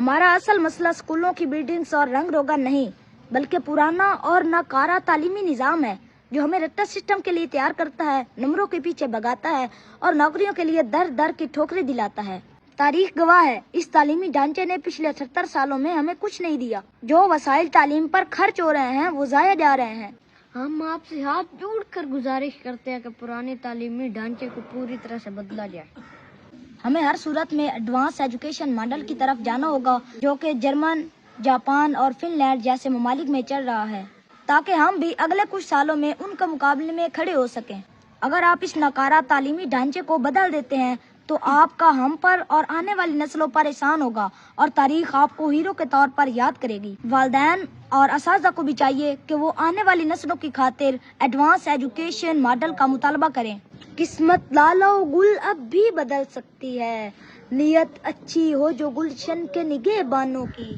ہمارا اصل مسئلہ اسکولوں کی بلڈنگز اور رنگ روگن نہیں بلکہ پرانا اور ناکارہ تعلیمی نظام ہے جو ہمیں رٹا سسٹم کے لیے تیار کرتا ہے، نمبروں کے پیچھے بھگاتا ہے اور نوکریوں کے لیے در در کی ٹھوکریں دلاتا ہے۔ تاریخ گواہ ہے، اس تعلیمی ڈھانچے نے پچھلے 78 سالوں میں ہمیں کچھ نہیں دیا۔ جو وسائل تعلیم پر خرچ ہو رہے ہیں وہ ضائع جا رہے ہیں۔ ہم آپ سے ہاتھ جوڑ کر گزارش کرتے ہیں کہ پرانے تعلیمی ڈھانچے کو پوری طرح سے بدلا جائے۔ ہمیں ہر صورت میں ایڈوانس ایجوکیشن ماڈل کی طرف جانا ہوگا جو کہ جرمن، جاپان اور فن لینڈ جیسے ممالک میں چل رہا ہے، تاکہ ہم بھی اگلے کچھ سالوں میں ان کے مقابلے میں کھڑے ہو سکیں۔ اگر آپ اس ناکارہ تعلیمی ڈھانچے کو بدل دیتے ہیں تو آپ کا ہم پر اور آنے والی نسلوں پر احسان ہوگا اور تاریخ آپ کو ہیرو کے طور پر یاد کرے گی۔ والدین اور اساتذہ کو بھی چاہیے کہ وہ آنے والی نسلوں کی خاطر ایڈوانس ایجوکیشن ماڈل کا مطالبہ کریں۔ قسمت لالو گل اب بھی بدل سکتی ہے، نیت اچھی ہو جو گلشن کے نگہبانوں کی۔